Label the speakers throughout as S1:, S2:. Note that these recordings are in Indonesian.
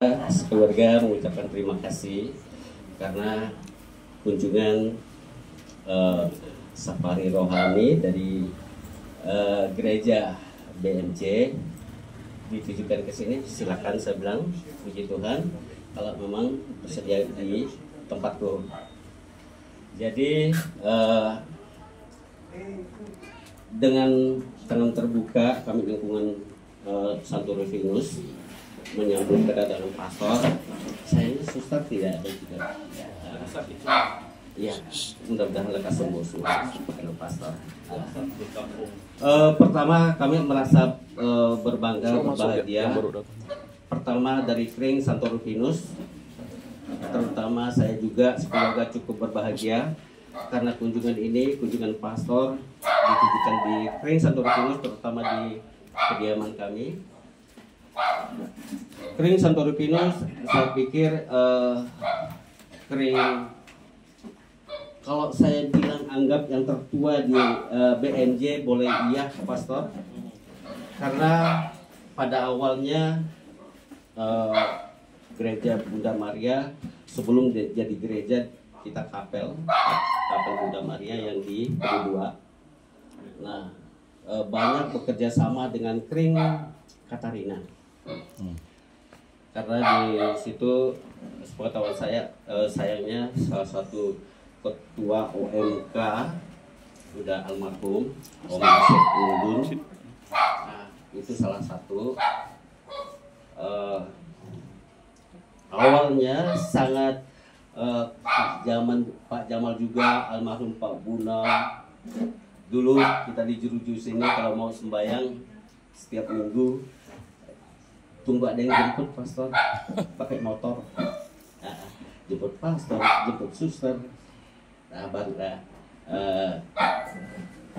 S1: Keluarga mengucapkan terima kasih karena kunjungan safari rohani dari gereja BMJ ditujukan ke sini. Silakan, saya bilang, puji Tuhan kalau memang bersedia di tempatku. Jadi dengan tangan terbuka kami lingkungan Santo Rufinus menyambut kedatangan pastor. Saya ini suster tidak ada juga. Iya, mudah-mudahan lekas sembuh semua pastor. Pertama kami merasa berbangga, berbahagia. Pertama dari Kring Santo Rufinus, terutama saya juga sekeluarga cukup berbahagia karena kunjungan ini, kunjungan pastor ditujukan di Kring Santo Rufinus, terutama di kediaman kami. Kring Santo Rufinus, saya pikir Kring, kalau saya bilang anggap yang tertua di BMJ, boleh iya pastor, karena pada awalnya gereja Bunda Maria sebelum jadi gereja kita kapel Bunda Maria yang di kedua. Nah, banyak bekerja sama dengan Kring Katarina. Karena di situ sepengetahuan saya, sayangnya salah satu ketua OMK udah almarhum Om Asyik Undun. Nah, itu salah satu. Awalnya sangat zaman Pak Jamal juga, almarhum Pak Buna. Dulu kita di Jurujus ini kalau mau sembahyang setiap minggu tunggu ada yang jemput pastor pakai motor, jemput pastor, jemput suster, baru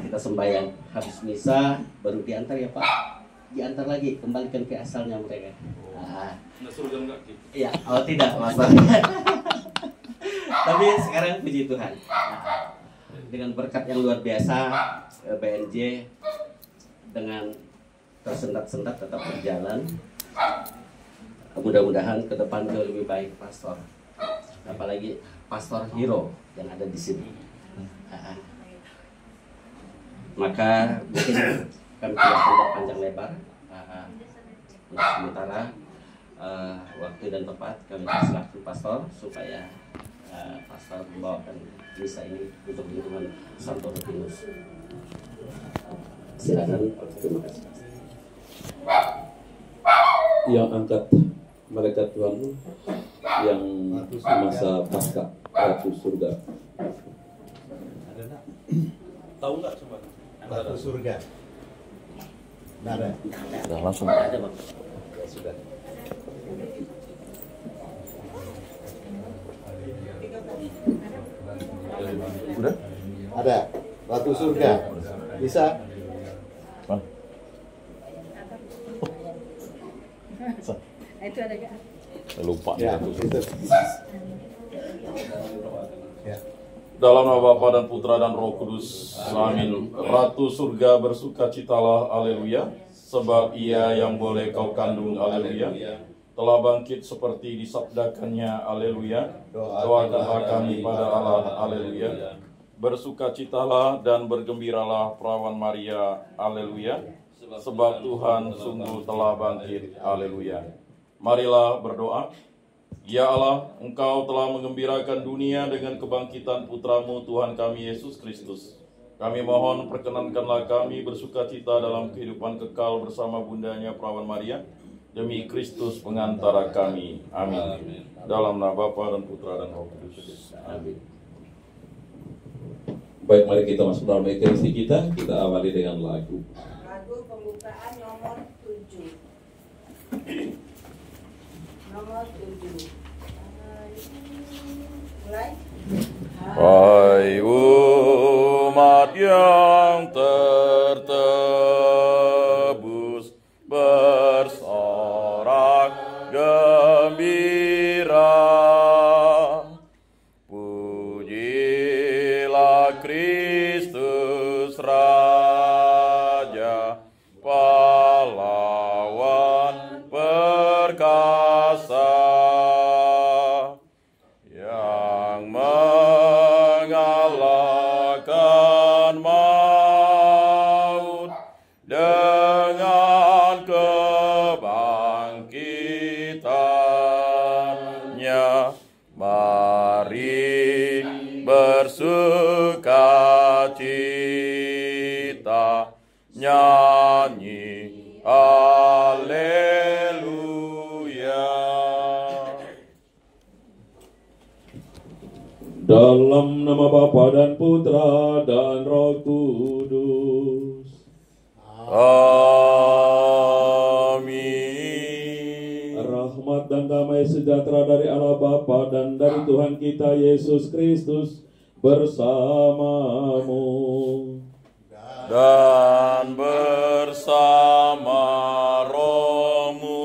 S1: kita sembahyang. Habis misa baru diantar ya Pak, diantar lagi, kembalikan ke asalnya mereka.
S2: Surga enggak gitu?
S1: Iya, oh tidak pastor. Tapi sekarang puji Tuhan, dengan berkat yang luar biasa, BNJ dengan tersendat-sendat tetap berjalan. Mudah-mudahan ke depan jauh lebih baik pastor, apalagi Pastor Hiro yang ada di sini. Maka mungkin kami tidak panjang lebar. Untuk sementara waktu dan tempat kami persilahkan pastor supaya pastor membawakan misa ini untuk lingkungan Santo Rufinus. Silakan. Terima kasih.
S3: Yang angkat malaikat Tuhan yang masa pasca Ratu Surga.
S2: Ada enggak? Tahu enggak coba?
S4: Ratu Surga. Ada.
S3: Sudah langsung
S1: Ada Bang.
S4: Ya sudah.
S3: Udah?
S4: Ada. Ratu Surga. Bisa?
S5: Itu ada gak?
S3: Lupa
S4: Ya,
S3: Ratu
S4: itu.
S3: Surga.
S4: Ya.
S3: Dalam nama Bapa dan Putra dan Roh Kudus. Amin. Ratu Surga bersukacitalah, haleluya, sebab Ia yang boleh kau kandung, haleluya, telah bangkit seperti disabdakannya, haleluya. Doakanlah kami pada Allah, haleluya. Bersukacitalah dan bergembiralah perawan Maria, haleluya, sebab Tuhan sungguh telah bangkit, haleluya. Marilah berdoa. Ya Allah, Engkau telah menggembirakan dunia dengan kebangkitan Putramu Tuhan kami Yesus Kristus. Kami mohon perkenankanlah kami bersukacita dalam kehidupan kekal bersama bundanya perawan Maria, demi Kristus pengantara kami. Amin. Dalam nama Bapa dan Putra dan Roh Kudus. Amin. Baik, mari kita masuk dalam ekaristi kita. Kita awali dengan lagu.
S5: Lagu pembukaan nomor 7. Nomor 7. Mulai.
S3: Hai umat yang tertebus, bersorak gembira, pujilah Kristus Raja, pahlawan perkasa. kuasa yang mengalahkan maut dengan kebangkitannya. Mari bersukacita, nyanyi haleluya. Dalam nama Bapa dan Putra dan Roh Kudus. Amin. Rahmat dan damai sejahtera dari Allah Bapa dan dari Tuhan kita Yesus Kristus bersamamu dan bersama rohmu.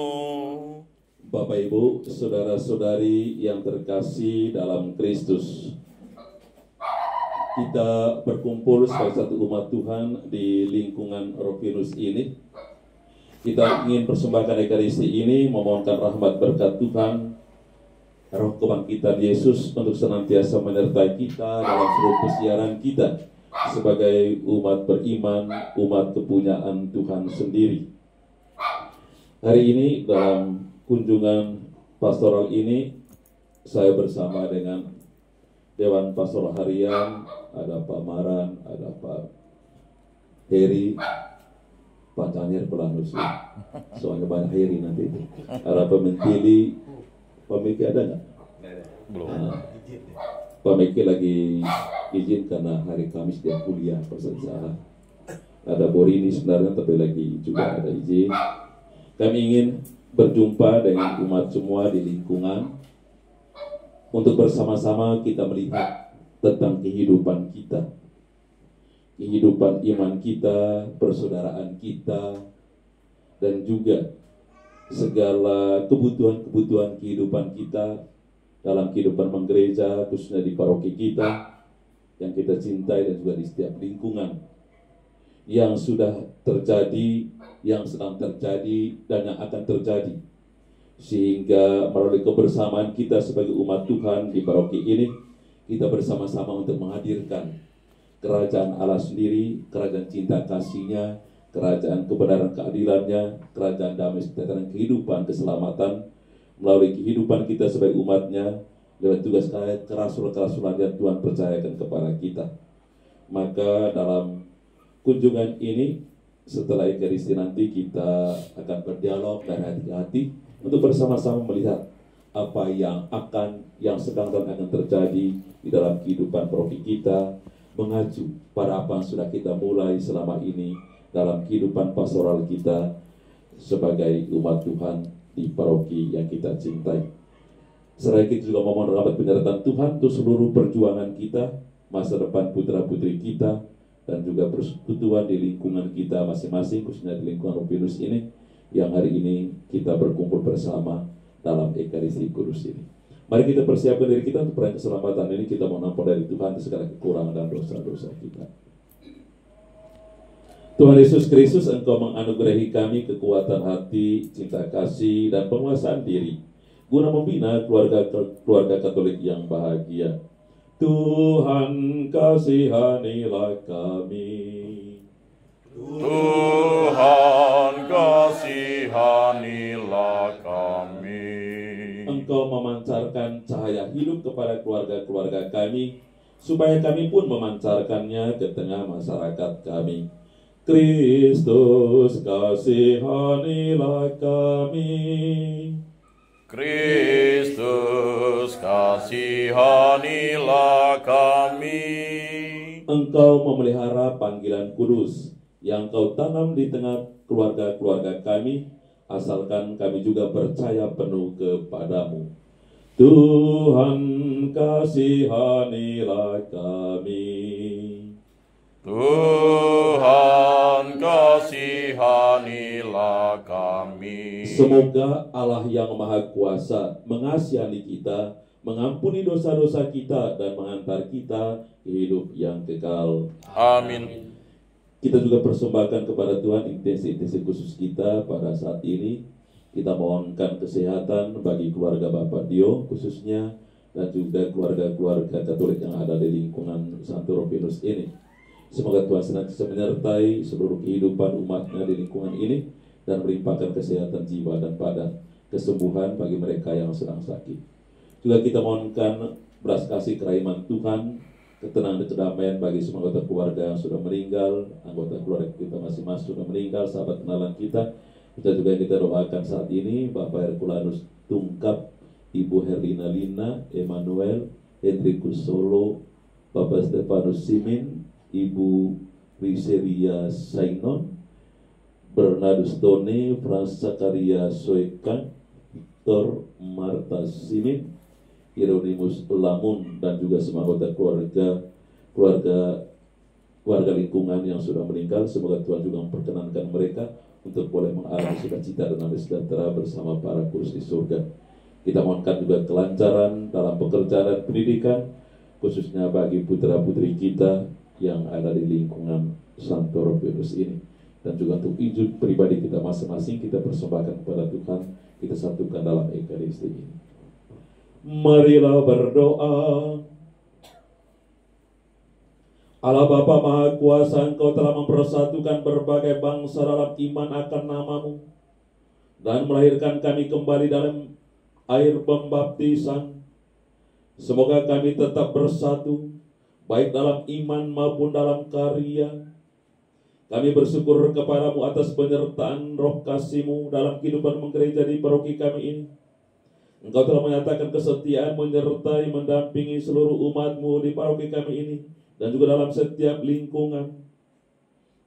S3: Bapak Ibu, saudara-saudari yang terkasih dalam Kristus, kita berkumpul sebagai satu umat Tuhan di lingkungan Rovinus ini. Kita ingin persembahkan Ekaristi ini, memohonkan rahmat berkat Tuhan, Roh kebangkitan Yesus untuk senantiasa menyertai kita dalam seluruh kesiaran kita sebagai umat beriman, umat kepunyaan Tuhan sendiri. Hari ini dalam kunjungan pastoral ini, saya bersama dengan Dewan Pastoral Harian, ada Pak Maran, ada Pak Heri, Pak Canyer Pelanus, soalnya banyak Heri nanti itu. Ada Pak Mentili, Pak Miki ada nggak? Belum. Pak Miki lagi izin karena hari Kamis dia kuliah persenjataan. Ada Borini sebenarnya tapi lagi juga ada izin. Kami ingin berjumpa dengan umat semua di lingkungan untuk bersama-sama kita melihat tentang kehidupan kita, kehidupan iman kita, persaudaraan kita, dan juga segala kebutuhan-kebutuhan kehidupan kita dalam kehidupan menggereja, khususnya di paroki kita yang kita cintai, dan juga di setiap lingkungan yang sudah terjadi, yang sedang terjadi, dan yang akan terjadi. Sehingga melalui kebersamaan kita sebagai umat Tuhan di paroki ini, kita bersama-sama untuk menghadirkan kerajaan Allah sendiri, kerajaan cinta kasih-Nya, kerajaan kebenaran keadilan-Nya, kerajaan damai sejahtera dan kehidupan keselamatan melalui kehidupan kita sebagai umat-Nya lewat tugas kerasulan-kerasulan yang Tuhan percayakan kepada kita. Maka dalam kunjungan ini, setelah Ekaristi nanti kita akan berdialog dari hati ke hati untuk bersama-sama melihat apa yang sedang dan akan terjadi di dalam kehidupan paroki kita, mengacu pada apa yang sudah kita mulai selama ini dalam kehidupan pastoral kita sebagai umat Tuhan di paroki yang kita cintai. Selain kita juga memohon rahmat penyertaan Tuhan untuk seluruh perjuangan kita, masa depan putra-putri kita, dan juga persekutuan di lingkungan kita masing-masing, khususnya di lingkungan Rovinus ini, yang hari ini kita berkumpul bersama dalam Ekaristi Kudus ini. Mari kita persiapkan diri kita untuk perayaan keselamatan ini. Kita mohon ampun dari Tuhan atas segala kekurangan dan dosa-dosa kita. Tuhan Yesus Kristus, Engkau menganugerahi kami kekuatan hati, cinta kasih, dan penguasaan diri, guna membina keluarga Katolik yang bahagia. Tuhan kasihanilah kami. Tuhan kasihanilah kami. Engkau memancarkan cahaya hidup kepada keluarga-keluarga kami, supaya kami pun memancarkannya ke tengah masyarakat kami. Kristus kasihanilah kami. Kristus kasihanilah kami. Engkau memelihara panggilan kudus yang Kau tanam di tengah keluarga-keluarga kami, asalkan kami juga percaya penuh kepadamu. Tuhan kasihanilah kami. Tuhan kasihanilah kami. Semoga Allah yang Maha Kuasa mengasihi kita, mengampuni dosa-dosa kita, dan mengantar kita ke hidup yang kekal. Amin. Kita juga persembahkan kepada Tuhan intensi-intensi khusus kita pada saat ini. Kita mohonkan kesehatan bagi keluarga Bapak Dio khususnya, dan juga keluarga-keluarga Katolik yang ada di lingkungan Santo Rufinus ini. Semoga Tuhan senantiasa menyertai seluruh kehidupan umatnya di lingkungan ini dan melimpahkan kesehatan jiwa dan badan, kesembuhan bagi mereka yang sedang sakit. Juga kita mohonkan belas kasih kerahiman Tuhan, ketenangan dan kedamaian bagi semua anggota keluarga yang sudah meninggal, anggota keluarga kita masing-masing sudah meninggal, sahabat kenalan kita. Kita juga kita doakan saat ini Bapak Herculanus Tungkap, Ibu Herlina Lina, Emmanuel, Hendrikus Solo, Bapak Stefanus Simin, Ibu Riseria Sainon, Bernardus Tone, Frans Zakaria Soekan, Victor Marta Simin, Hieronymus Lamun, dan juga semua anggota keluarga lingkungan yang sudah meninggal. Semoga Tuhan juga memperkenankan mereka untuk boleh mengalami sukacita dan damai sejahtera bersama para kudus di surga. Kita mohonkan juga kelancaran dalam pekerjaan dan pendidikan, khususnya bagi putra-putri kita yang ada di lingkungan Santo Rufinus ini. Dan juga untuk hidup pribadi kita masing-masing, kita persembahkan kepada Tuhan, kita satukan dalam Ekaristi ini. Marilah berdoa. Allah Bapa Maha Kuasa, Engkau telah mempersatukan berbagai bangsa dalam iman akan nama-Mu dan melahirkan kami kembali dalam air pembaptisan. Semoga kami tetap bersatu, baik dalam iman maupun dalam karya. Kami bersyukur kepadamu atas penyertaan roh kasih-Mu dalam kehidupan menggereja di paroki kami ini. Engkau telah menyatakan kesetiaan menyertai mendampingi seluruh umat-Mu di paroki kami ini, dan juga dalam setiap lingkungan.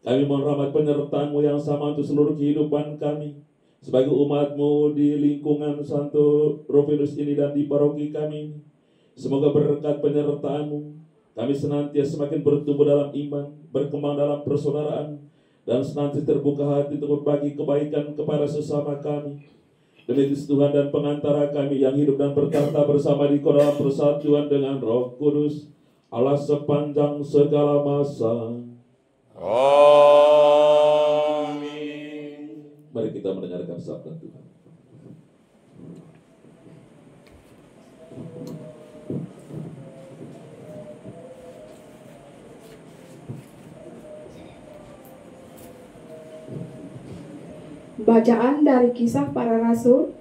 S3: Kami mohon rahmat penyertaan-Mu yang sama untuk seluruh kehidupan kami sebagai umat-Mu di lingkungan Santo Rufinus ini dan di paroki kami. Semoga berkat penyertaan-Mu kami senantiasa semakin bertumbuh dalam iman, berkembang dalam persaudaraan, dan senantiasa terbuka hati untuk berbagi kebaikan kepada sesama kami. Demi Kristus Tuhan dan pengantara kami yang hidup dan bertahta bersama di dalam persatuan dengan Roh Kudus, Allah sepanjang segala masa. Amin. Mari kita mendengarkan sabda Tuhan.
S6: Bacaan dari Kisah Para Rasul,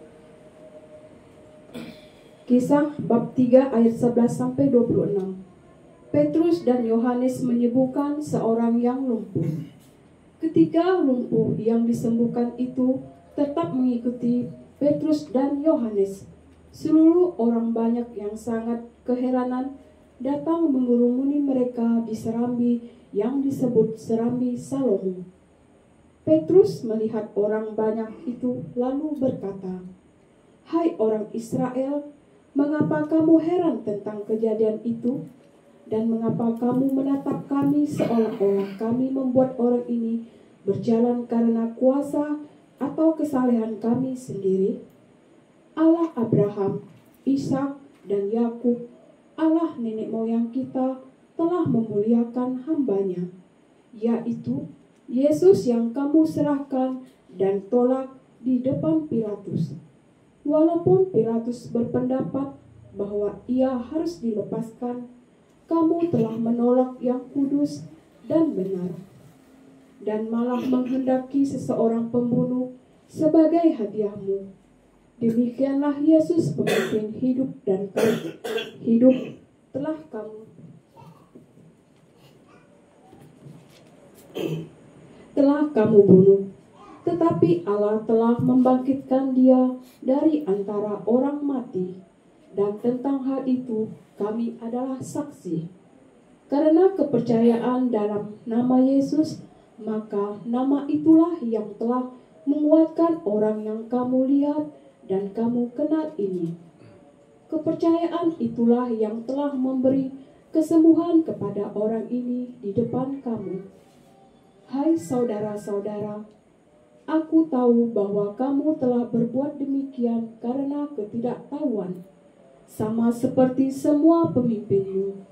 S6: Kisah bab 3 ayat 11-26. Petrus dan Yohanes menyembuhkan seorang yang lumpuh. Ketika lumpuh yang disembuhkan itu tetap mengikuti Petrus dan Yohanes, seluruh orang banyak yang sangat keheranan datang mengurumuni mereka di serambi yang disebut serambi Salomo. Petrus melihat orang banyak itu lalu berkata, "Hai orang Israel, mengapa kamu heran tentang kejadian itu? Dan mengapa kamu menatap kami seolah-olah kami membuat orang ini berjalan karena kuasa atau kesalehan kami sendiri? Allah Abraham, Ishak, dan Yakub, Allah nenek moyang kita telah memuliakan hambanya, yaitu Yesus yang kamu serahkan dan tolak di depan Pilatus. Walaupun Pilatus berpendapat bahwa ia harus dilepaskan, kamu telah menolak yang kudus dan benar, dan malah menghendaki seseorang pembunuh sebagai hadiahmu. Demikianlah Yesus pemimpin hidup dan hidup telah kamu bunuh. Tetapi Allah telah membangkitkan dia dari antara orang mati, dan tentang hal itu kami adalah saksi. Karena kepercayaan dalam nama Yesus, maka nama itulah yang telah menguatkan orang yang kamu lihat dan kamu kenal ini. Kepercayaan itulah yang telah memberi kesembuhan kepada orang ini di depan kamu. Hai saudara-saudara, aku tahu bahwa kamu telah berbuat demikian karena ketidaktahuan, sama seperti semua pemimpinmu.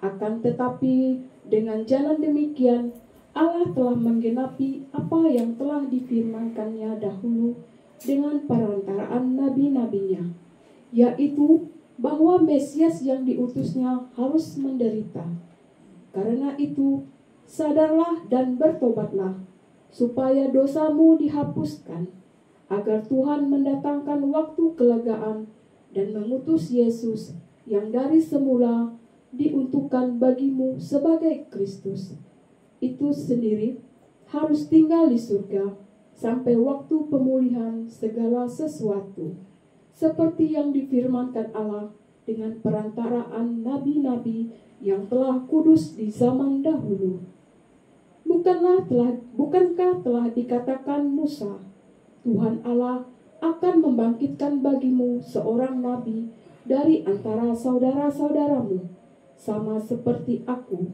S6: Akan tetapi dengan jalan demikian Allah telah menggenapi apa yang telah difirmankannya dahulu dengan perantaraan nabi-nabinya, yaitu bahwa Mesias yang diutusnya harus menderita. Karena itu, sadarlah dan bertobatlah, supaya dosamu dihapuskan, agar Tuhan mendatangkan waktu kelegaan dan mengutus Yesus yang dari semula diuntukkan bagimu sebagai Kristus. Itu sendiri harus tinggal di surga sampai waktu pemulihan segala sesuatu, seperti yang difirmankan Allah dengan perantaraan nabi-nabi yang telah kudus di zaman dahulu. Bukankah telah dikatakan Musa, Tuhan Allah akan membangkitkan bagimu seorang nabi dari antara saudara-saudaramu, sama seperti aku.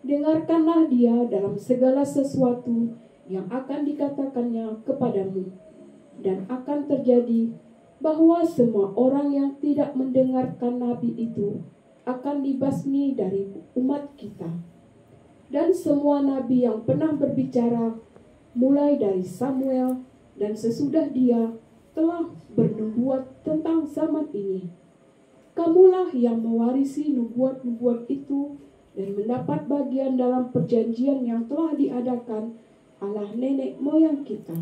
S6: Dengarkanlah dia dalam segala sesuatu yang akan dikatakannya kepadamu. Dan akan terjadi bahwa semua orang yang tidak mendengarkan nabi itu akan dibasmi dari umat kita. Dan semua nabi yang pernah berbicara, mulai dari Samuel dan sesudah dia, telah bernubuat tentang zaman ini. Kamulah yang mewarisi nubuat-nubuat itu dan mendapat bagian dalam perjanjian yang telah diadakan Allah nenek moyang kita.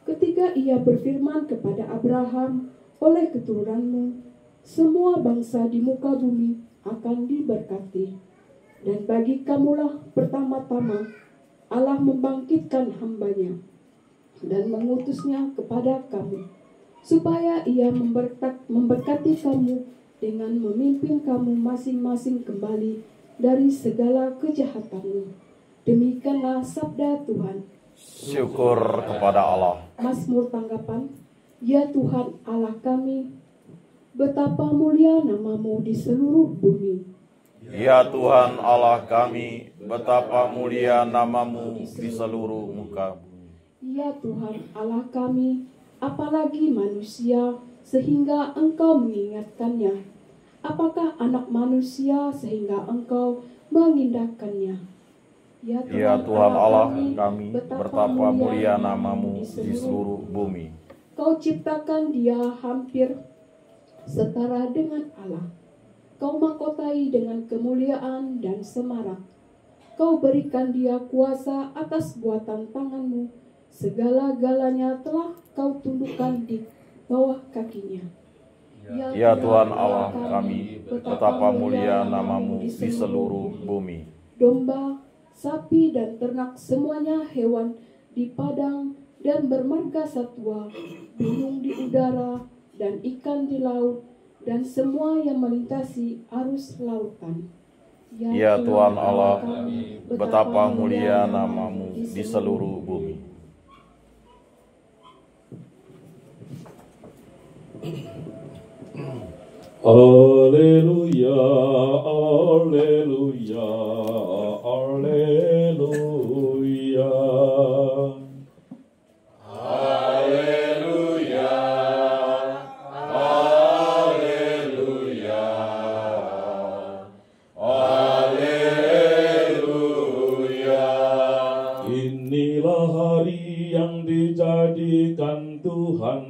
S6: Ketika ia berfirman kepada Abraham, oleh keturunanmu, semua bangsa di muka bumi akan diberkati. Dan bagi kamulah pertama-tama Allah membangkitkan hambanya dan mengutusnya kepada kamu, supaya ia memberkati kamu dengan memimpin kamu masing-masing kembali dari segala kejahatanmu. Demikianlah sabda Tuhan.
S3: Syukur kepada Allah.
S6: Mazmur tanggapan. Ya Tuhan Allah kami, betapa mulia namamu di seluruh bumi.
S3: Ya Tuhan Allah kami, betapa mulia namamu di seluruh muka bumi.
S6: Ya Tuhan Allah kami, apalagi manusia sehingga Engkau mengingatkannya. Apakah anak manusia sehingga Engkau mengindahkannya?
S3: Ya Tuhan Allah kami, betapa mulia namamu di seluruh bumi.
S6: Kau ciptakan dia hampir setara dengan Allah. Kau mahkotai dengan kemuliaan dan semarak. Kau berikan dia kuasa atas buatan tanganmu. Segala-galanya telah kau tundukkan di bawah kakinya.
S3: Ya Tuhan Allah kami, betapa mulia namamu di seluruh bumi.
S6: Domba, sapi dan ternak, semuanya hewan di padang dan bermarga satwa, burung di udara dan ikan di laut, dan semua yang melintasi arus lautan.
S3: Ya Tuhan Allah kami, betapa mulia namamu di seluruh bumi. Haleluya, haleluya, haleluya. Haleluya, haleluya, haleluya. Inilah hari yang dijadikan Tuhan.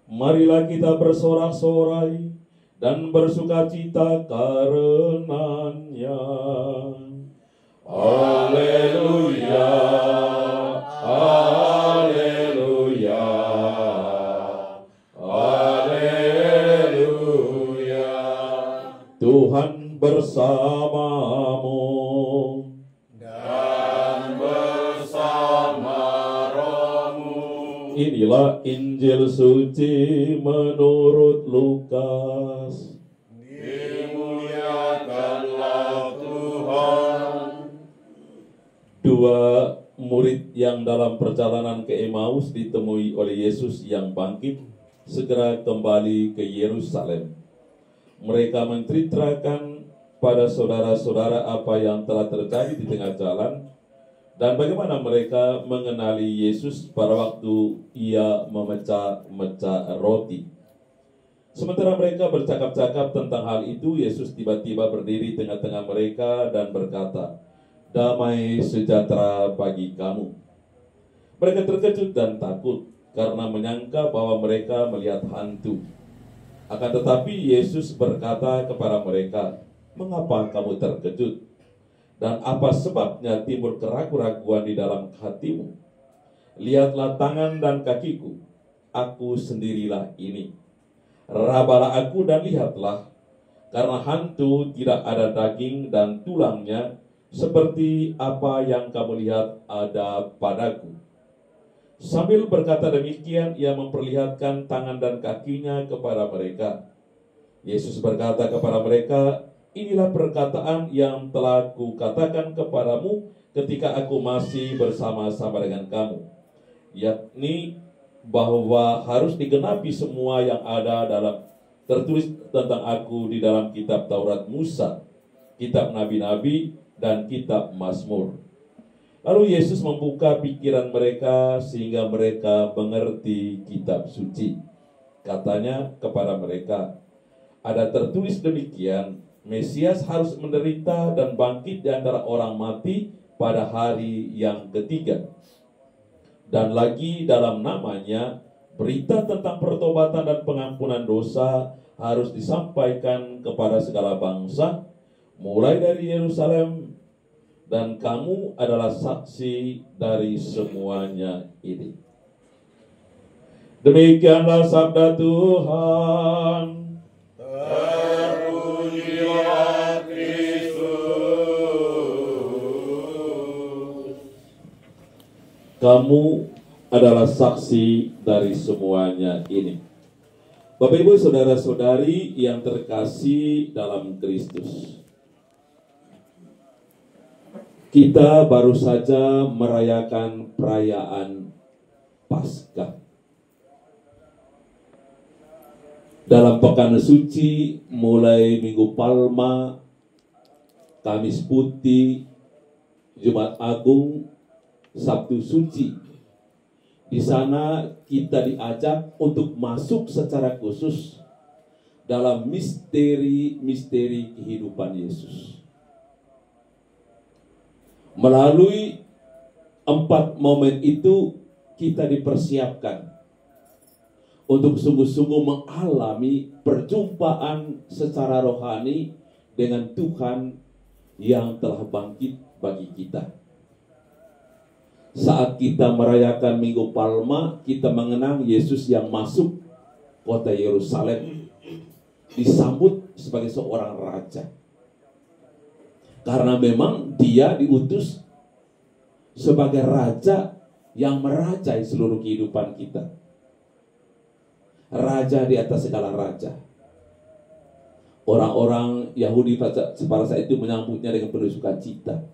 S3: Marilah kita bersorak-sorai dan bersukacita karenanya. Haleluya, haleluya, haleluya. Tuhan bersamamu dan bersama rohmu. Inilah Injil suci menurut Lukas. Dimuliakanlah Tuhan. Dua murid yang dalam perjalanan ke Emmaus ditemui oleh Yesus yang bangkit segera kembali ke Yerusalem. Mereka menceritakan pada saudara-saudara apa yang telah terjadi di tengah jalan dan bagaimana mereka mengenali Yesus pada waktu ia memecah-mecah roti. Sementara mereka bercakap-cakap tentang hal itu, Yesus tiba-tiba berdiri tengah-tengah mereka dan berkata, "Damai sejahtera bagi kamu." Mereka terkejut dan takut karena menyangka bahwa mereka melihat hantu. Akan tetapi Yesus berkata kepada mereka, "Mengapa kamu terkejut? Dan apa sebabnya timbul keraguan-raguan di dalam hatimu? Lihatlah tangan dan kakiku, aku sendirilah ini. Rabalah aku dan lihatlah, karena hantu tidak ada daging dan tulangnya, seperti apa yang kamu lihat ada padaku." Sambil berkata demikian, ia memperlihatkan tangan dan kakinya kepada mereka. Yesus berkata kepada mereka, "Inilah perkataan yang telah kukatakan kepadamu ketika aku masih bersama-sama dengan kamu, yakni bahwa harus digenapi semua yang ada dalam tertulis tentang aku di dalam kitab Taurat Musa, kitab Nabi-Nabi, dan kitab Mazmur." Lalu Yesus membuka pikiran mereka sehingga mereka mengerti kitab suci. Katanya kepada mereka, "Ada tertulis demikian, Mesias harus menderita dan bangkit di antara orang mati pada hari yang ketiga. Dan lagi dalam namanya, berita tentang pertobatan dan pengampunan dosa harus disampaikan kepada segala bangsa, mulai dari Yerusalem, dan kamu adalah saksi dari semuanya ini." Demikianlah sabda Tuhan. Terpujilah Kristus. Kamu adalah saksi dari semuanya ini. Bapak Ibu saudara-saudari yang terkasih dalam Kristus, kita baru saja merayakan perayaan Paskah. Dalam pekan suci mulai Minggu Palma, Kamis Putih, Jumat Agung, Sabtu Suci. Di sana kita diajak untuk masuk secara khusus dalam misteri-misteri kehidupan Yesus. Melalui 4 momen itu kita dipersiapkan untuk sungguh-sungguh mengalami perjumpaan secara rohani dengan Tuhan yang telah bangkit bagi kita. Saat kita merayakan Minggu Palma, kita mengenang Yesus yang masuk kota Yerusalem, disambut sebagai seorang raja. Karena memang dia diutus sebagai raja yang merajai seluruh kehidupan kita. Raja di atas segala raja. Orang-orang Yahudi pada saat itu menyambutnya dengan penuh sukacita.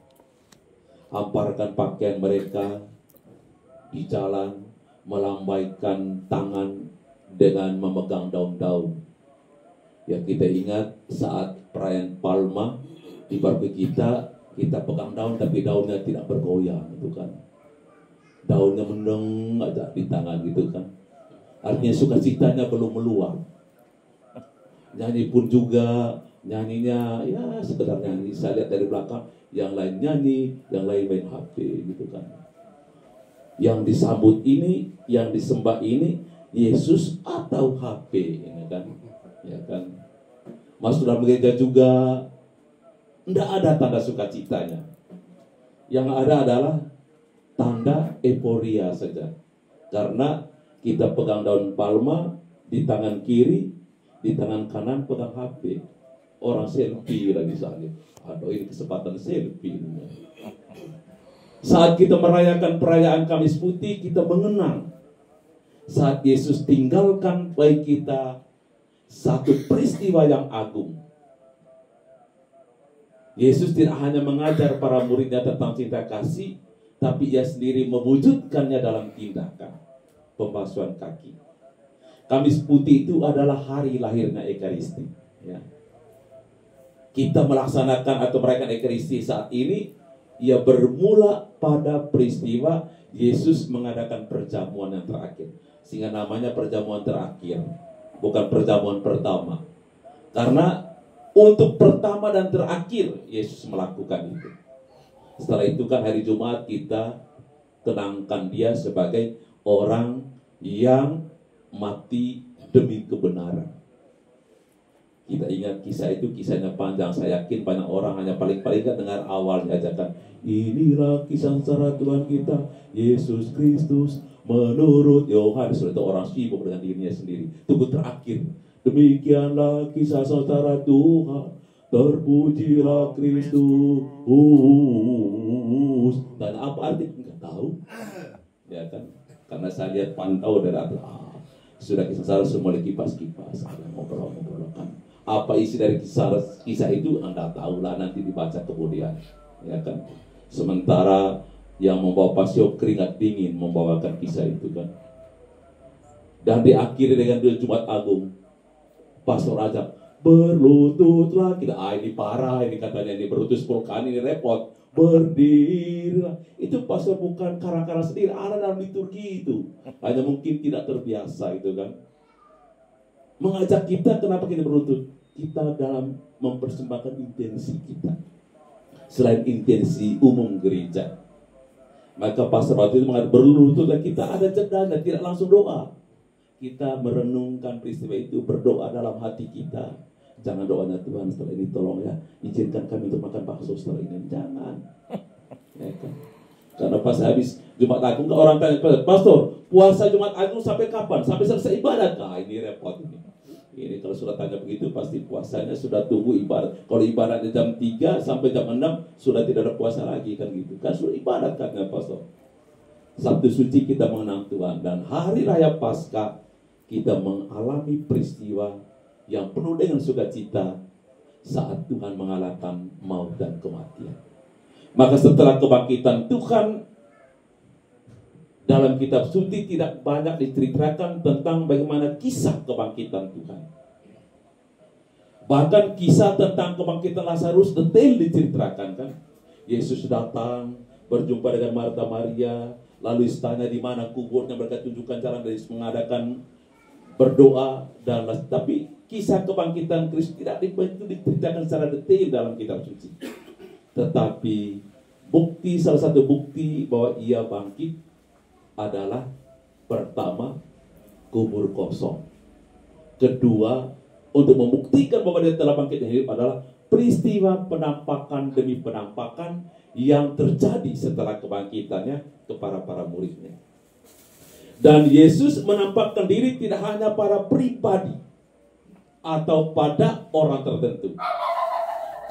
S3: Hamparkan pakaian mereka di jalan, melambaikan tangan dengan memegang daun-daun. Yang kita ingat saat perayaan Palma, di barbie kita pegang daun tapi daunnya tidak bergoyang, gitu kan. Daunnya mendeng aja di tangan, gitu kan. Artinya sukacitanya belum meluap. Nyanyi pun juga, nyanyinya ya sekedar nyanyi. Saya lihat dari belakang, yang lain nyanyi, yang lain main HP, gitu kan. Yang disambut ini, yang disembah ini, Yesus atau HP, ini kan, ya kan. Masuk dalam gereja juga, tidak ada tanda sukacitanya. Yang ada adalah tanda euforia saja. Karena kita pegang daun palma di tangan kiri, di tangan kanan pegang HP. Orang selfie lagi saja. Aduh, ini kesempatan selfie. Saat kita merayakan perayaan Kamis Putih, kita mengenang saat Yesus tinggalkan bagi kita satu peristiwa yang agung. Yesus tidak hanya mengajar para muridnya tentang cinta kasih, tapi ia sendiri mewujudkannya dalam tindakan pembasuhan kaki. Kamis Putih itu adalah hari lahirnya Ekaristi. Ya. Kita melaksanakan atau merayakan Ekaristi saat ini, ia bermula pada peristiwa Yesus mengadakan perjamuan yang terakhir. Sehingga namanya perjamuan terakhir, bukan perjamuan pertama. Karena untuk pertama dan terakhir Yesus melakukan itu. Setelah itu kan hari Jumat kita kenangkan dia sebagai orang
S7: yang mati demi kebenaran. Kita ingat kisah itu, kisahnya panjang. Saya yakin banyak orang hanya paling-paling dengar awalnya ajakan. Inilah kisah sejarah Tuhan kita, Yesus Kristus menurut Yohanes. Itu orang sibuk dengan dirinya sendiri. Tunggu terakhir. Demikianlah kisah sejarah Tuhan, terpujilah Kristus. Dan apa artinya? Enggak tahu. Ya kan? Karena saya lihat pantau dari atas. Sudah kisah sejarah semua kipas-kipas. Ada ngobrol-ngobrol kan. Apa isi dari kisah itu Anda tahulah, nanti dibaca kemudian, ya kan. Sementara yang membawa pasio keringat dingin membawakan kisah itu kan. Dan diakhiri dengan Jumat Agung, pastor ajak berlututlah kita. Ini parah ini katanya, ini berlutut 10 kali, ini repot. Berdirilah. Itu pastor bukan karang-karang sendiri, ada dalam liturgi itu. Hanya mungkin tidak terbiasa itu kan. Mengajak kita, kenapa kita berlutut? Kita dalam mempersembahkan intensi kita. Selain intensi umum gereja, maka pastor waktu itu mengatakan berlututlah, kita ada jedanya, tidak langsung doa. Kita merenungkan peristiwa itu, berdoa dalam hati kita. Jangan doanya, Tuhan setelah ini tolong ya, izinkan kami untuk makan bakso setelah ini. Jangan. Ya kan? Karena pas habis Jumat Agung, orang tanya, pastor, puasa Jumat Agung sampai kapan? Sampai selesai ibadat? Nah, ini repot ini. Ini kalau sudah tanya begitu, pasti puasanya sudah tunggu ibadat. Kalau ibadatnya jam 3 sampai jam 6, sudah tidak ada puasa lagi kan gitu. Kan sudah ibadat katanya pastor. Sabtu suci kita mengenang Tuhan. Dan hari raya Paskah, kita mengalami peristiwa yang penuh dengan sukacita saat Tuhan mengalahkan maut dan kematian. Maka setelah kebangkitan Tuhan, dalam kitab suci tidak banyak diceritakan tentang bagaimana kisah kebangkitan Tuhan. Bahkan kisah tentang kebangkitan Lazarus detail diceritakan kan. Yesus datang berjumpa dengan Marta Maria, lalu istana di mana kuburnya, mereka tunjukkan cara dari mengadakan berdoa dan tapi kisah kebangkitan Kristus tidak diceritakan secara detail dalam kitab suci. Tetapi salah satu bukti bahwa ia bangkit adalah pertama, kubur kosong. Kedua, untuk membuktikan bahwa dia telah bangkit dan hidup adalah peristiwa penampakan demi penampakan yang terjadi setelah kebangkitannya kepada para muridnya. Dan Yesus menampakkan diri tidak hanya para pribadi atau pada orang tertentu.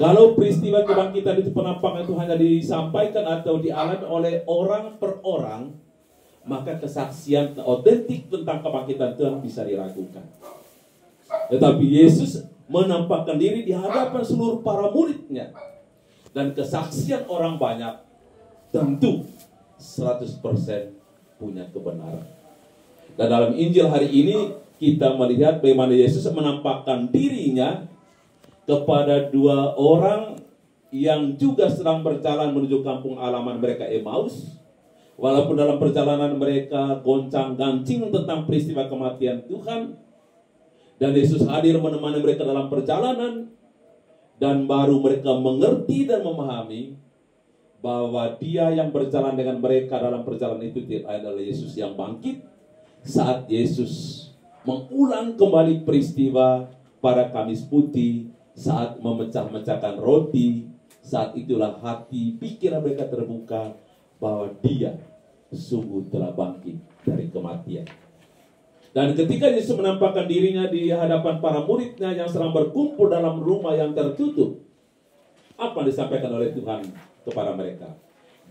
S7: Kalau peristiwa kebangkitan itu, penampakan itu hanya disampaikan atau dialami oleh orang per orang, maka kesaksian otentik tentang kebangkitan Tuhan bisa diragukan. Tetapi Yesus menampakkan diri di hadapan seluruh para muridnya. Dan kesaksian orang banyak tentu 100% punya kebenaran. Dan dalam Injil hari ini kita melihat bagaimana Yesus menampakkan dirinya kepada 2 orang yang juga sedang berjalan menuju kampung halaman mereka, Emmaus. Walaupun dalam perjalanan mereka goncang-gancing tentang peristiwa kematian Tuhan, dan Yesus hadir menemani mereka dalam perjalanan, dan baru mereka mengerti dan memahami bahwa Dia yang berjalan dengan mereka dalam perjalanan itu adalah Yesus yang bangkit. Saat Yesus mengulang kembali peristiwa pada Kamis Putih, saat memecah-mecahkan roti, saat itulah hati pikiran mereka terbuka bahwa Dia sungguh telah bangkit dari kematian. Dan ketika Yesus menampakkan dirinya di hadapan para muridnya yang sedang berkumpul dalam rumah yang tertutup, apa yang disampaikan oleh Tuhan kepada mereka?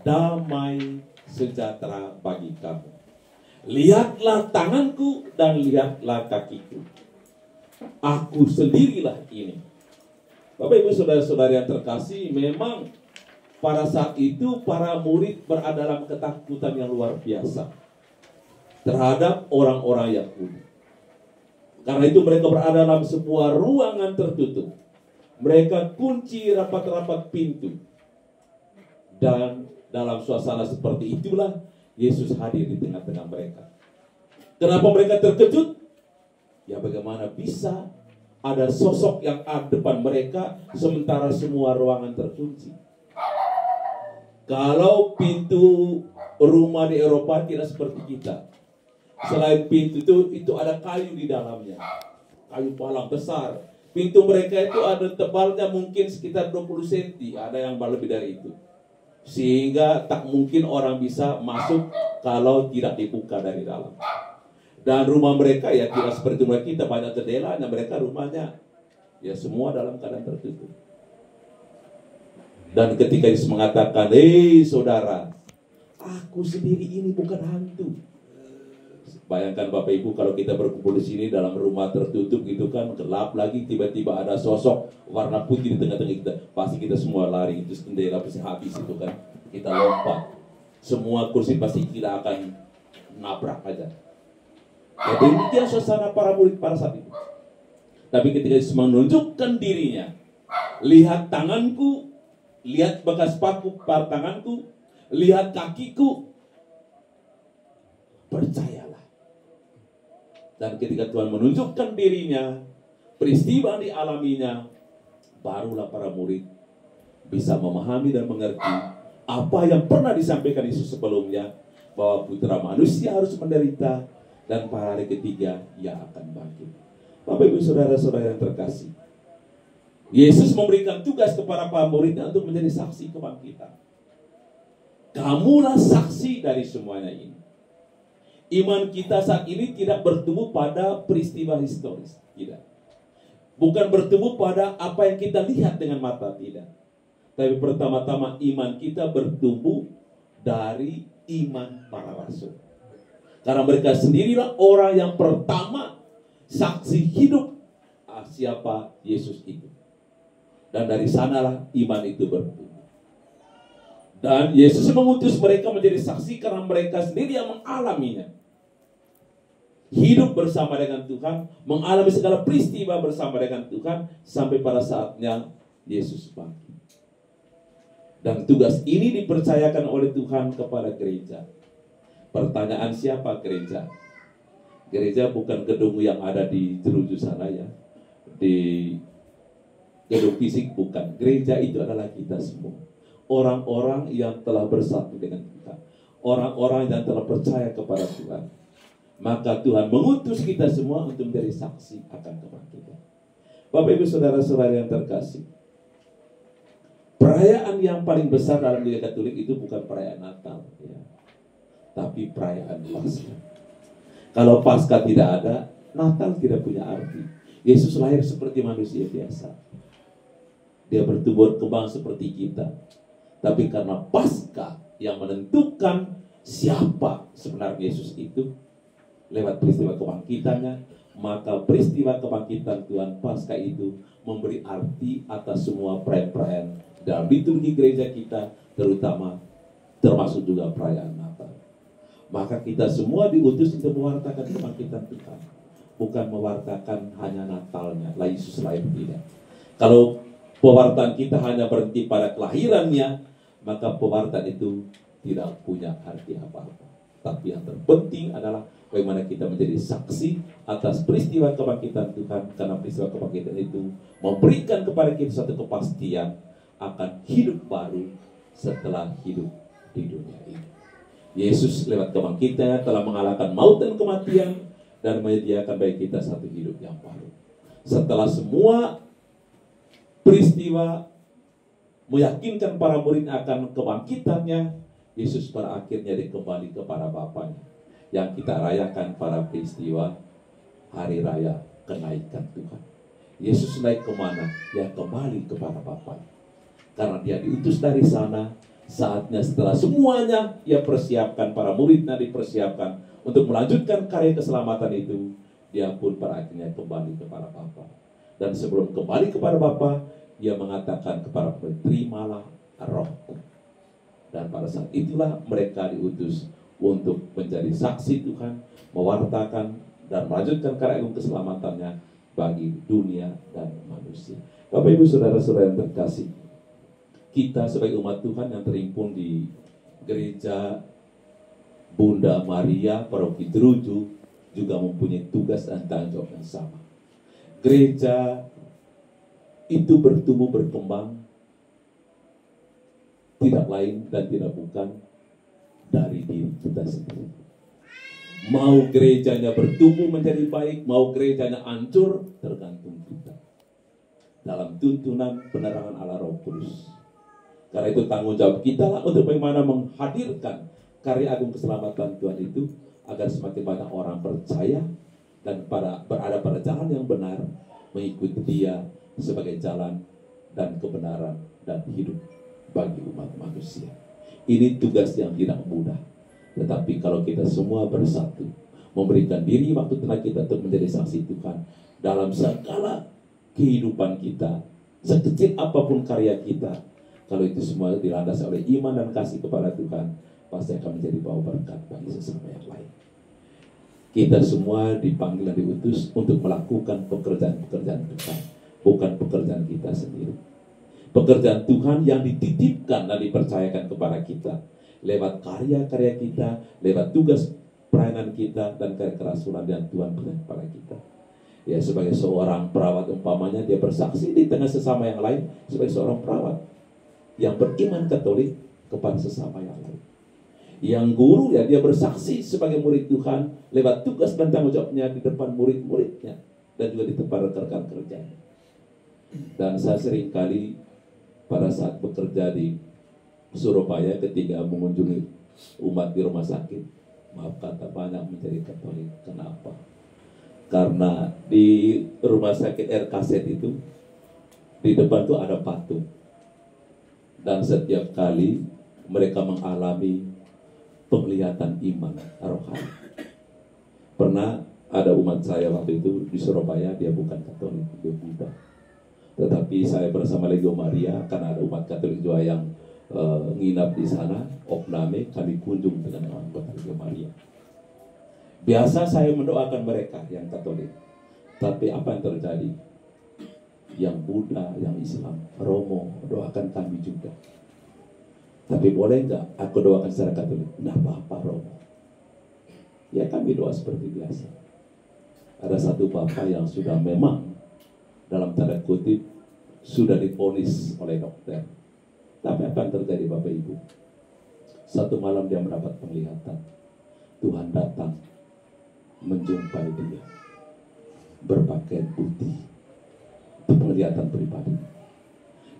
S7: Damai sejahtera bagi kamu. Lihatlah tanganku dan lihatlah kakiku. Aku sendirilah ini. Bapak Ibu saudara-saudari yang terkasih, memang pada saat itu para murid berada dalam ketakutan yang luar biasa terhadap orang-orang Yahudi. Karena itu mereka berada dalam sebuah ruangan tertutup. Mereka kunci rapat-rapat pintu. Dan dalam suasana seperti itulah Yesus hadir di tengah-tengah mereka. Kenapa mereka terkejut? Ya bagaimana bisa ada sosok yang ada depan mereka sementara semua ruangan terkunci. Kalau pintu rumah di Eropa tidak seperti kita. Selain pintu itu ada kayu di dalamnya. Kayu palang besar. Pintu mereka itu ada tebalnya mungkin sekitar 20 cm, ada yang lebih dari itu. Sehingga tak mungkin orang bisa masuk kalau tidak dibuka dari dalam. Dan rumah mereka ya tidak seperti rumah kita, banyak jendelanya. Mereka rumahnya ya semua dalam keadaan tertutup. Dan ketika Yesus mengatakan, "Hei saudara, aku sendiri ini bukan hantu." Bayangkan Bapak Ibu kalau kita berkumpul di sini dalam rumah tertutup gitu kan, gelap lagi, tiba-tiba ada sosok warna putih di tengah-tengah kita, pasti kita semua lari, itu jendela pasti habis itu kan, kita lompat, semua kursi pasti kita akan nabrak aja. Ya, demikian suasana para murid pada saat itu. Tapi ketika Yesus menunjukkan dirinya, lihat tanganku, lihat bekas paku pada tanganku, lihat kakiku, percayalah. Dan ketika Tuhan menunjukkan dirinya, peristiwa yang dialaminya, barulah para murid bisa memahami dan mengerti apa yang pernah disampaikan Yesus sebelumnya, bahwa putra manusia harus menderita dan pada hari ketiga ia akan bangkit. Bapak Ibu saudara-saudara yang terkasih, Yesus memberikan tugas kepada para muridnya untuk menjadi saksi kebangkitan. Kamulah saksi dari semuanya ini. Iman kita saat ini tidak bertumbuh pada peristiwa historis, tidak. Bukan bertumbuh pada apa yang kita lihat dengan mata, tidak. Tapi pertama-tama iman kita bertumbuh dari iman para rasul. Karena mereka sendirilah orang yang pertama saksi hidup siapa Yesus itu. Dan dari sanalah iman itu bertumbuh. Dan Yesus mengutus mereka menjadi saksi karena mereka sendiri yang mengalaminya. Hidup bersama dengan Tuhan, mengalami segala peristiwa bersama dengan Tuhan, sampai pada saatnya Yesus bangkit. Dan tugas ini dipercayakan oleh Tuhan kepada gereja. Pertanyaan, siapa gereja? Gereja bukan gedung yang ada di Jeruju sana ya, di gedung fisik bukan. Gereja itu adalah kita semua. Orang-orang yang telah bersatu dengan kita. Orang-orang yang telah percaya kepada Tuhan. Maka Tuhan mengutus kita semua untuk menjadi saksi akan kebangkitan. Bapak Ibu saudara-saudara yang terkasih, perayaan yang paling besar dalam gereja Katolik itu bukan perayaan Natal ya, tapi perayaan Paskah. Kalau Paskah tidak ada, Natal tidak punya arti. Yesus lahir seperti manusia biasa. Dia bertumbuh kembang seperti kita. Tapi karena Paskah yang menentukan siapa sebenarnya Yesus itu, lewat peristiwa kebangkitannya, maka peristiwa kebangkitan Tuhan Paskah itu memberi arti atas semua perayaan-perayaan dalam liturgi gereja kita, termasuk juga perayaan Natal. Maka kita semua diutus untuk mewartakan kebangkitan Tuhan, bukan mewartakan hanya Natalnya, lah Yesus lahir, tidak. Kalau pewartaan kita hanya berhenti pada kelahirannya, maka pewartaan itu tidak punya arti apa-apa. Tapi yang terpenting adalah bagaimana kita menjadi saksi atas peristiwa kebangkitan Tuhan. Karena peristiwa kebangkitan itu memberikan kepada kita satu kepastian akan hidup baru setelah hidup di dunia ini. Yesus lewat kebangkitannya telah mengalahkan maut dan kematian dan menyediakan bagi kita satu hidup yang baru. Setelah semua peristiwa meyakinkan para murid akan kebangkitannya, Yesus pada akhirnya dikembali kepada Bapanya, yang kita rayakan pada peristiwa hari raya kenaikan Tuhan. Yesus naik kemana? Ya kembali kepada Bapanya. Karena dia diutus dari sana, saatnya setelah semuanya ia persiapkan, para muridnya dipersiapkan untuk melanjutkan karya keselamatan itu, dia pun pada akhirnya kembali kepada Bapa. Dan sebelum kembali kepada Bapa, dia mengatakan kepada murid, terimalah Roh. Dan pada saat itulah mereka diutus untuk menjadi saksi Tuhan, mewartakan dan melanjutkan karya agung keselamatannya bagi dunia dan manusia. Bapak Ibu saudara-saudara yang terkasih, kita sebagai umat Tuhan yang terhimpun di gereja Bunda Maria Paroki Jeruju juga mempunyai tugas dan tanggung jawab yang sama. Gereja itu bertumbuh berkembang tidak lain dan tidak bukan dari diri kita sendiri. Mau gerejanya bertumbuh menjadi baik, mau gerejanya hancur, tergantung kita. Dalam tuntunan penerangan Allah Roh Kudus. Karena itu tanggung jawab kita lah untuk bagaimana menghadirkan karya agung keselamatan Tuhan itu, agar semakin banyak orang percaya dan berada pada jalan yang benar, mengikuti Dia sebagai jalan dan kebenaran dan hidup bagi umat manusia. Ini tugas yang tidak mudah. Tetapi kalau kita semua bersatu, memberikan diri waktu tenaga kita untuk menjadi saksi Tuhan dalam segala kehidupan kita, sekecil apapun karya kita, kalau itu semua dilandasi oleh iman dan kasih kepada Tuhan, pasti akan menjadi bawa berkat bagi sesama yang lain. Kita semua dipanggil dan diutus untuk melakukan pekerjaan-pekerjaan Tuhan, bukan pekerjaan kita sendiri. Pekerjaan Tuhan yang dititipkan dan dipercayakan kepada kita lewat karya-karya kita, lewat tugas peranan kita, dan karya kerasulan yang Tuhan berikan kepada kita. Ya, sebagai seorang perawat umpamanya, dia bersaksi di tengah sesama yang lain sebagai seorang perawat yang beriman Katolik kepada sesama yang lain. Yang guru, ya, dia bersaksi sebagai murid Tuhan lewat tugas dan tanggung jawabnya di depan murid-muridnya dan juga di depan rekan-rekan kerjanya. Dan saya seringkali pada saat bekerja di Surabaya, ketika mengunjungi umat di rumah sakit, maaf kata, banyak menjadi Katolik. Kenapa? Karena di rumah sakit RKZ itu, di depan itu ada patung. Dan setiap kali mereka mengalami penglihatan iman rohani. Pernah ada umat saya waktu itu di Surabaya, dia bukan Katolik, dia Buddha. Tetapi saya bersama Legio Maria, karena ada umat Katolik juga yang nginap di sana, opname, kami kunjung dengan anggota Legio Maria. Biasa saya mendoakan mereka yang Katolik, tapi apa yang terjadi? Yang Buddha, yang Islam, Romo, doakan kami juga. Tapi boleh nggak aku doakan secara Katolik? Nggak apa-apa, Romo. Ya, kami doa seperti biasa. Ada satu bapak yang sudah memang dalam tanda kutip sudah divonis oleh dokter. Tapi apa yang terjadi Bapak Ibu? Satu malam dia mendapat penglihatan. Tuhan datang menjumpai dia berpakaian putih. Itu penglihatan pribadi.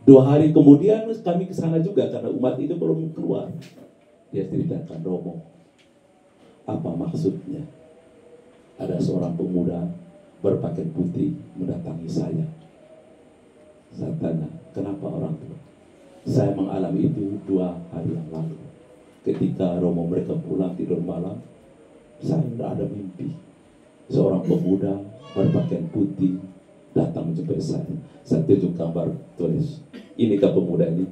S7: 2 hari kemudian kami ke sana juga karena umat itu belum keluar. Dia ceritakan, Romo, apa maksudnya? Ada seorang pemuda berpakaian putih mendatangi saya. Saya tanya, kenapa orang tua? Saya mengalami itu 2 hari yang lalu. Ketika Romo mereka pulang tidur malam, saya tidak ada mimpi. Seorang pemuda berpakaian putih datang menjumpai saya. Saya tunjuk gambar, tulis, inikah pemuda ini?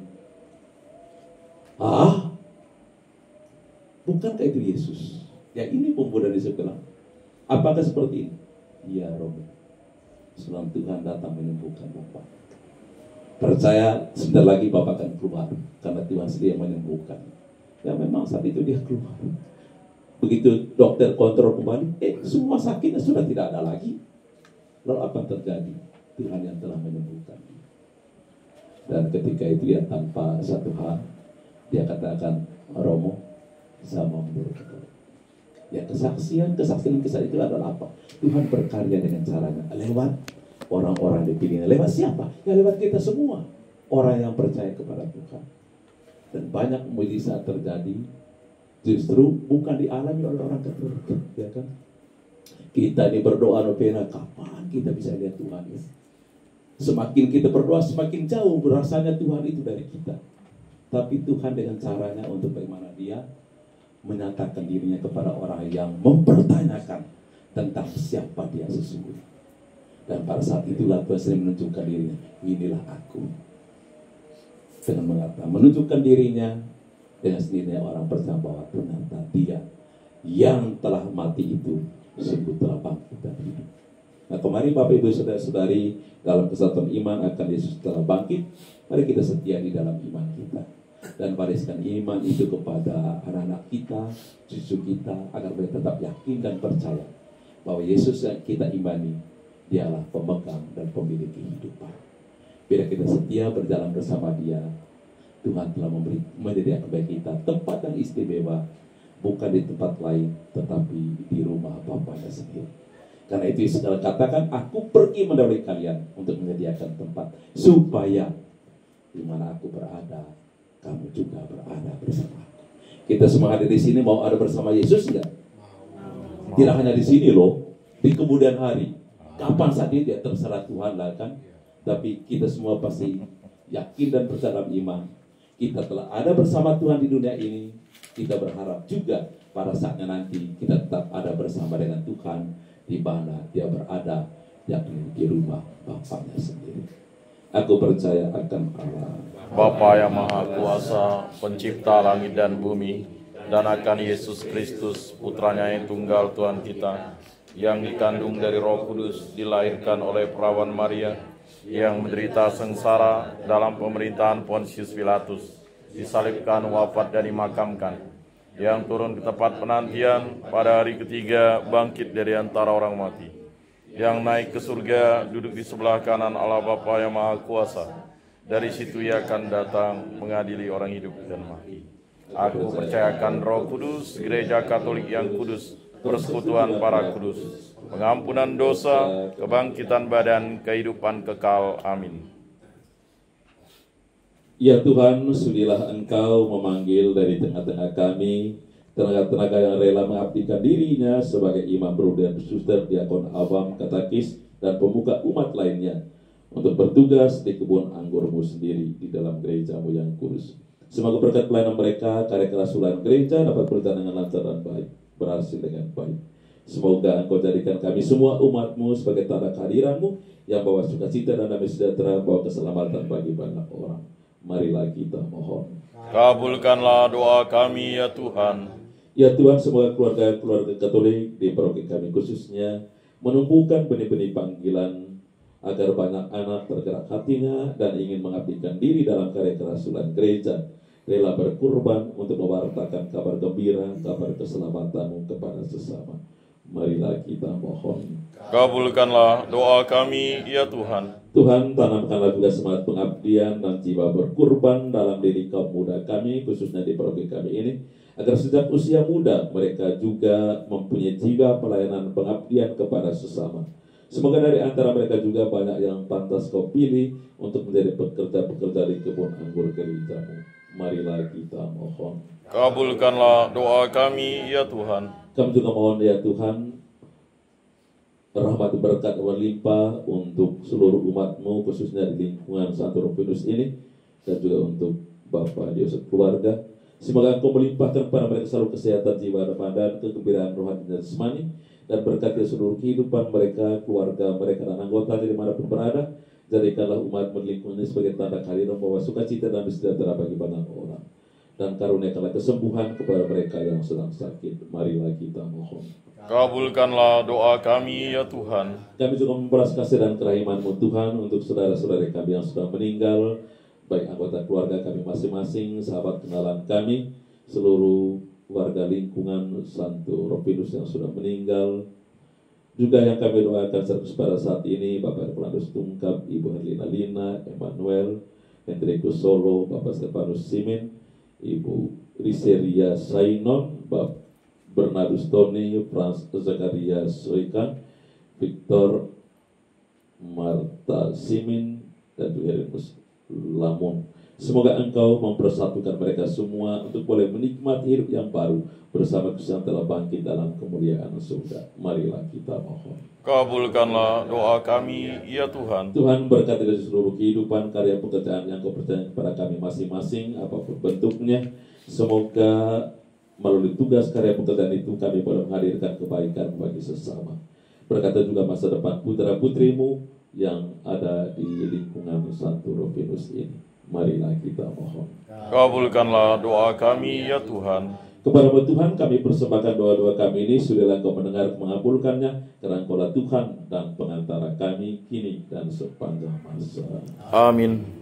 S7: Ah, bukankah itu Yesus? Ya, ini pemuda di sebelah. Apakah seperti ini? Iya, Romo. Sebelum Tuhan datang menyembuhkan Bapak. Percaya sebentar lagi Bapak akan keluar, karena Tuhan sendiri yang menyembuhkan. Ya, memang saat itu dia keluar. Begitu dokter kontrol kembali, semua sakitnya sudah tidak ada lagi. Lalu apa yang terjadi? Tuhan yang telah menyembuhkan. Dan ketika itu dia tanpa satu hal, dia katakan, Romo, saya mau menjadi Katolik. Ya, kesaksian itu adalah apa? Tuhan berkarya dengan caranya, lewat orang-orang dipilihnya. Lewat siapa? Ya, lewat kita semua, orang yang percaya kepada Tuhan. Dan banyak mujizat terjadi justru bukan dialami oleh orang Katolik, ya kan? Kita ini berdoa novena, kapan kita bisa lihat Tuhan ya? Semakin kita berdoa, semakin jauh rasanya Tuhan itu dari kita. Tapi Tuhan dengan caranya untuk bagaimana dia menyatakan dirinya kepada orang yang mempertanyakan tentang siapa dia sesungguhnya. Dan pada saat itulah Tuhan sering menunjukkan dirinya, inilah aku. Dengan mengatakan, menunjukkan dirinya, dengan sendirinya orang percaya bahwa ternyata dia yang telah mati itu sungguh telah bangkit dan hidup. Nah, kemarin Bapak Ibu Saudara-saudari, dalam kesatuan iman akan Yesus telah bangkit. Mari kita setia di dalam iman kita dan wariskan iman itu kepada anak-anak kita, cucu kita, agar mereka tetap yakin dan percaya bahwa Yesus yang kita imani, dialah pemegang dan pemilik kehidupan. Bila kita setia berjalan bersama dia, Tuhan telah menyediakan bagi kita tempat yang istimewa bukan di tempat lain, tetapi di rumah Bapaknya sendiri. Karena itu segala katakan, aku pergi mendahului kalian untuk menyediakan tempat, supaya di mana aku berada, kamu juga berada bersama aku. Kita semua hadir di sini mau ada bersama Yesus enggak? Tidak hanya di sini loh, di kemudian hari. Kapan saja dia terserah Tuhan lah kan. Tapi kita semua pasti yakin dan percaya dalam iman. Kita telah ada bersama Tuhan di dunia ini. Kita berharap juga pada saatnya nanti kita tetap ada bersama dengan Tuhan di mana dia berada, yakni di rumah Bapaknya sendiri. Aku percaya akan Allah,
S3: Bapa yang Maha Kuasa, pencipta langit dan bumi, dan akan Yesus Kristus, putranya yang tunggal Tuhan kita, yang dikandung dari Roh Kudus, dilahirkan oleh perawan Maria, yang menderita sengsara dalam pemerintahan Pontius Pilatus, disalibkan, wafat dan dimakamkan, yang turun ke tempat penantian, pada hari ketiga bangkit dari antara orang mati, yang naik ke surga, duduk di sebelah kanan Allah Bapa yang Maha Kuasa. Dari situ ia akan datang mengadili orang hidup dan mati. Aku percayakan Roh Kudus, Gereja Katolik yang kudus, persekutuan para kudus, pengampunan dosa, kebangkitan badan, kehidupan kekal. Amin.
S7: Ya Tuhan, sudilah Engkau memanggil dari tengah-tengah kami tenaga-tenaga yang rela mengabdikan dirinya sebagai imam, bruder, suster, diakon, awam, katekis, dan pemuka umat lainnya untuk bertugas di kebun anggurmu sendiri di dalam gerejamu yang kudus. Semoga berkat pelayanan mereka, karya kerasulan gereja dapat berjalan dengan lancar dan baik, berhasil dengan baik. Semoga Engkau jadikan kami semua umatmu sebagai tanda kehadiranmu yang bawa sukacita dan damai sejahtera, bawa keselamatan bagi banyak orang. Marilah kita mohon.
S3: Kabulkanlah doa kami ya Tuhan.
S7: Ya Tuhan, semoga keluarga-keluarga Katolik di paroki kami khususnya menumbuhkan benih-benih panggilan agar banyak anak tergerak hatinya dan ingin mengabdikan diri dalam karya kerasulan gereja, rela berkorban untuk mewartakan kabar gembira, kabar keselamatanmu kepada sesama. Marilah kita mohon.
S3: Kabulkanlah doa kami ya Tuhan.
S7: Tuhan, tanamkanlah juga semangat pengabdian dan jiwa berkorban dalam diri kaum muda kami, khususnya di paroki kami ini, agar sejak usia muda mereka juga mempunyai jiwa pelayanan pengabdian kepada sesama. Semoga dari antara mereka juga banyak yang pantas Kau pilih untuk menjadi pekerja-pekerja di kebun anggur gerejamu. Marilah kita mohon.
S3: Kabulkanlah doa kami ya Tuhan.
S7: Kami juga mohon ya Tuhan, rahmat berkat berlimpah untuk seluruh umatmu, khususnya di lingkungan Santo Rufinus ini, dan juga untuk Bapak Yosef keluarga. Semoga Engkau melimpahkan kepada mereka selalu kesehatan jiwa dan badan, kegembiraan rohani dan jasmani, dan berkati seluruh kehidupan mereka, keluarga mereka, dan anggota dimanapun berada. Jadikanlah umat berlingkungan ini sebagai tanda kehadiran bahwa sukacita dan sejahtera bagi banyak orang. Dan karuniakanlah kesembuhan kepada mereka yang sedang sakit. Marilah kita mohon.
S3: Kabulkanlah doa kami ya Tuhan.
S7: Kami juga membalas kasih dan kerahiman-Mu Tuhan untuk saudara-saudara kami yang sudah meninggal, baik anggota keluarga kami masing-masing, sahabat kenalan kami, seluruh warga lingkungan Santo Rufinus yang sudah meninggal, juga yang kami doakan pada saat ini, Bapak Erlandus Tungkap, Ibu Herlina Lina, Emmanuel, Hendrikus Solo, Bapak Stefanus Simin, Ibu Riseria Sainon, Bapak Bernardus Tony, Frans Zakaria Soikan, Victor Marta Simin, dan juga Erinus Lamun. Semoga Engkau mempersatukan mereka semua untuk boleh menikmati hidup yang baru bersama Kristus yang telah bangkit dalam kemuliaan surga. Marilah kita mohon.
S3: Kabulkanlah doa kami ya Tuhan.
S7: Tuhan, berkati dari seluruh kehidupan karya pekerjaan yang Kau percayakan kepada kami masing-masing, apapun bentuknya. Semoga melalui tugas karya pekerjaan itu kami boleh menghadirkan kebaikan bagi sesama. Berkati juga masa depan putra-putrimu yang ada di lingkungan Santo Rufinus ini. Marilah kita mohon.
S3: Kabulkanlah doa kami ya Tuhan.
S7: Kepada Tuhan kami persembahkan doa-doa kami ini, sudahlah Kau mendengar mengabulkannya, karena Engkaulah Tuhan dan pengantara kami kini dan sepanjang masa.
S3: Amin.